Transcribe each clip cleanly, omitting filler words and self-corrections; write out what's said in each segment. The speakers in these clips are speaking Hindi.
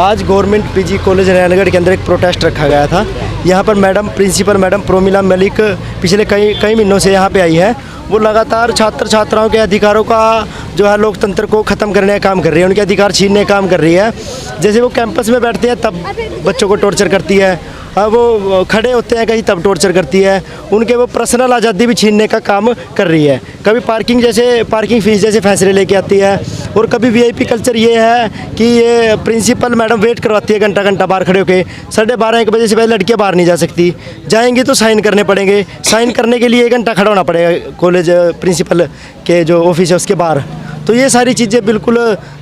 आज गवर्नमेंट पीजी कॉलेज नारायणगढ़ के अंदर एक प्रोटेस्ट रखा गया था। यहाँ पर madam principal madam Promila Malik पिछले कई महीनों से यहाँ पे आई है। वो लगातार छात्र छात्राओं के अधिकारों का जो है लोकतंत्र को ख़त्म करने का काम कर रही है, उनके अधिकार छीनने का काम कर रही है। जैसे वो कैंपस में बैठते हैं तब बच्चों को टॉर्चर करती है, वो खड़े होते हैं कहीं तब टॉर्चर करती है, उनके वो पर्सनल आज़ादी भी छीनने का काम कर रही है। कभी पार्किंग फ़ीस जैसे फैसले लेके आती है, और कभी वीआईपी कल्चर ये है कि ये प्रिंसिपल मैडम वेट करवाती है घंटा घंटा बाहर खड़े होकर। 12:30-1 बजे से पहले लड़कियां बाहर नहीं जा सकती, जाएंगी तो साइन करने पड़ेंगे, साइन करने के लिए 1 घंटा खड़ा होना पड़ेगा कॉलेज प्रिंसिपल के जो ऑफिस है उसके बाहर। तो ये सारी चीज़ें बिल्कुल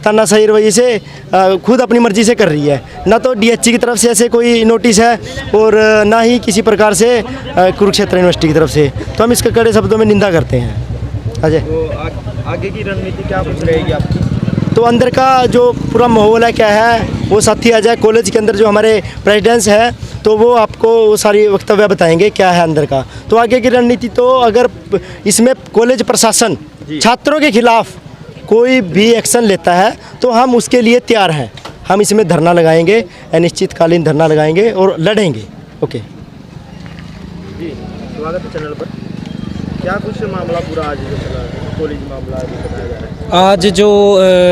तानाशाही रवैये से खुद अपनी मर्ज़ी से कर रही है। ना तो डीएचई की तरफ से ऐसे कोई नोटिस है और ना ही किसी प्रकार से कुरुक्षेत्र यूनिवर्सिटी की तरफ से। तो हम इसके कड़े शब्दों में निंदा करते हैं। अजय, तो आगे की रणनीति क्या कुछ रहेगी आपकी? तो अंदर का जो पूरा माहौल है क्या है वो साथी अजय कॉलेज के अंदर जो हमारे प्रेसिडेंट्स हैं तो वो आपको वो सारी वक्तव्य बताएंगे क्या है अंदर का। तो आगे की रणनीति तो अगर इसमें कॉलेज प्रशासन छात्रों के खिलाफ कोई भी एक्शन लेता है तो हम उसके लिए तैयार हैं। हम इसमें धरना लगाएंगे, अनिश्चितकालीन धरना लगाएंगे और लड़ेंगे। ओके जी, स्वागत है चैनल पर। क्या कुछ मामला पूरा आज जो चला कॉलेज मामला बताया जा रहा है? आज जो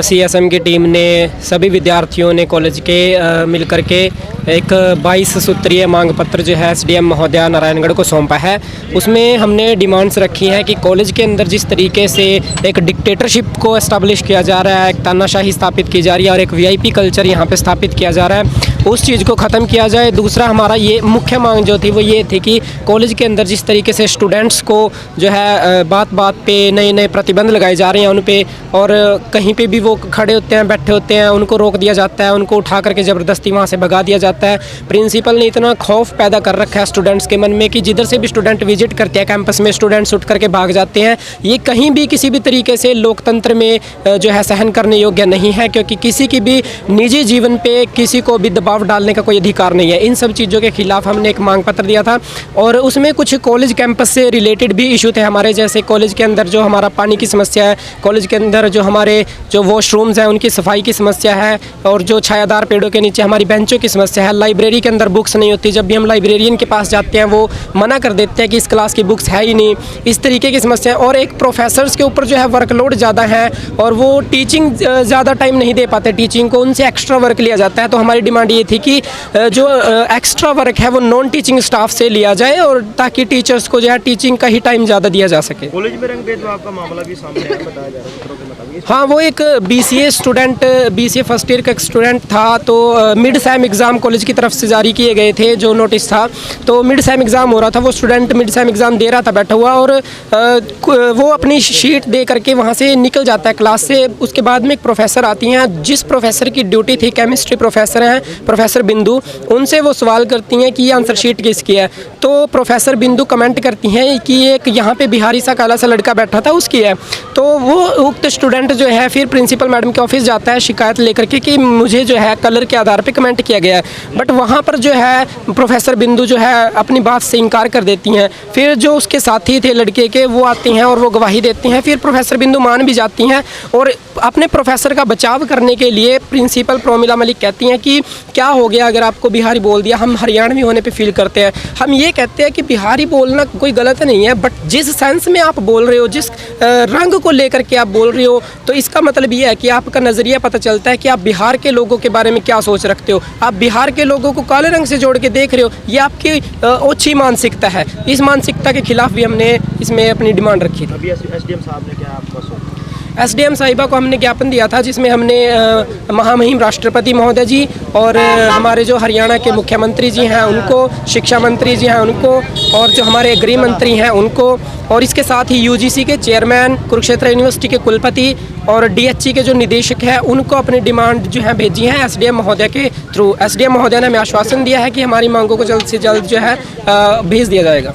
सीएसएम की टीम ने सभी विद्यार्थियों ने कॉलेज के मिलकर के एक 22 सूत्रीय मांग पत्र जो है एसडीएम महोदया नारायणगढ़ को सौंपा है। उसमें हमने डिमांड्स रखी हैं कि कॉलेज के अंदर जिस तरीके से एक डिक्टेटरशिप को एस्टाब्लिश किया जा रहा है, एक तानाशाही स्थापित की जा रही है और एक वीआईपी कल्चर यहाँ पे स्थापित किया जा रहा है, उस चीज़ को ख़त्म किया जाए। दूसरा हमारा ये मुख्य मांग जो थी वो ये थी कि कॉलेज के अंदर जिस तरीके से स्टूडेंट्स को जो है बात बात पे नए प्रतिबंध लगाए जा रहे हैं उन पे, और कहीं पे भी वो खड़े होते हैं बैठे होते हैं उनको रोक दिया जाता है, उनको उठा करके ज़बरदस्ती वहाँ से भगा दिया जाता है। प्रिंसिपल ने इतना खौफ पैदा कर रखा है स्टूडेंट्स के मन में कि जिधर से भी स्टूडेंट विजिट करते हैं कैंपस में स्टूडेंट्स उठ करके भाग जाते हैं। ये कहीं भी किसी भी तरीके से लोकतंत्र में जो है सहन करने योग्य नहीं है, क्योंकि किसी की भी निजी जीवन पे किसी को भी दबाव डालने का कोई अधिकार नहीं है। इन सब चीज़ों के खिलाफ हमने एक मांग पत्र दिया था और उसमें कुछ कॉलेज कैंपस से रिलेटेड भी इशू थे हमारे, जैसे कॉलेज के अंदर जो हमारा पानी की समस्या है, कॉलेज के अंदर जो हमारे जो वॉशरूम्स हैं उनकी सफाई की समस्या है, और जो छायादार पेड़ों के नीचे हमारी बेंचों की समस्या है। लाइब्रेरी के अंदर बुक्स नहीं होती, जब भी हम लाइब्रेरियन के पास जाते हैं वो मना कर देते हैं कि इस क्लास की बुक्स है ही नहीं। इस तरीके की समस्या है। और एक प्रोफेसर्स के ऊपर जो है वर्कलोड ज़्यादा है और वो टीचिंग ज़्यादा टाइम नहीं दे पाते टीचिंग को, उनसे एक्स्ट्रा वर्क लिया जाता है। तो हमारी डिमांड ये थी कि जो एक्स्ट्रा वर्क है वो नॉन टीचिंग स्टाफ से लिया जाए, और ताकि टीचर्स को जो है टीचिंग का ही टाइम ज़्यादा दिया जा सके। कॉलेज में रंग भेदभाव का मामला भी सामने है बताया जा रहा है। हाँ, वो एक बीसीए फर्स्ट ईयर का एक स्टूडेंट था, तो मिड सेम एग्ज़ाम कॉलेज की तरफ से जारी किए गए थे जो नोटिस था। तो मिड सेम एग्ज़ाम हो रहा था, वो स्टूडेंट मिड सेम एग्ज़ाम दे रहा था बैठा हुआ, और वो अपनी शीट दे करके वहाँ से निकल जाता है क्लास से। उसके बाद में एक प्रोफेसर आती हैं, जिस प्रोफेसर की ड्यूटी थी, केमिस्ट्री प्रोफेसर हैं प्रोफेसर बिंदु, उनसे वो सवाल करती हैं कि ये आंसर शीट किसकी है। तो प्रोफेसर बिंदु कमेंट करती हैं कि एक यहाँ पे बिहारी सा काला सा लड़का बैठा था उसकी है। तो वो उक्त स्टूडेंट जो है फिर प्रिंसिपल मैडम के ऑफिस जाता है शिकायत लेकर के कि मुझे जो है कलर के आधार पे कमेंट किया गया है, बट वहाँ पर जो है प्रोफेसर बिंदु जो है अपनी बात से इनकार कर देती हैं। फिर जो उसके साथी थे लड़के के वो आते हैं और वो गवाही देते हैं। फिर प्रोफेसर बिंदु मान भी जाती हैं और अपने प्रोफेसर का बचाव करने के लिए प्रिंसिपल प्रोमिला मलिक कहती हैं कि क्या हो गया अगर आपको बिहारी बोल दिया, हम हरियाणवी होने पे फील करते हैं। हम ये कहते हैं कि बिहारी बोलना कोई गलत नहीं है, बट जिस सेंस में आप बोल रहे हो, जिस रंग को लेकर के आप बोल रहे हो, तो इसका मतलब ये है कि आपका नज़रिया पता चलता है कि आप बिहार के लोगों के बारे में क्या सोच रखते हो। आप बिहार के लोगों को काले रंग से जोड़ के देख रहे हो, ये आपकी ओछी मानसिकता है। इस मानसिकता के खिलाफ भी हमने इसमें अपनी डिमांड रखी थी। अभी एसडीएम साहब ने क्या आपका सोचा? एसडीएम साहिबा को हमने ज्ञापन दिया था, जिसमें हमने महामहिम राष्ट्रपति महोदय जी और हमारे जो हरियाणा के मुख्यमंत्री जी हैं उनको, शिक्षा मंत्री जी हैं उनको, और जो हमारे गृह मंत्री हैं उनको, और इसके साथ ही यूजीसी के चेयरमैन, कुरुक्षेत्र यूनिवर्सिटी के कुलपति और डीएचई के जो निदेशक हैं उनको अपनी डिमांड जो है भेजी है एसडीएम महोदय के थ्रू। एसडीएम महोदय ने हमें आश्वासन दिया है कि हमारी मांगों को जल्द से जल्द जो है भेज दिया जाएगा।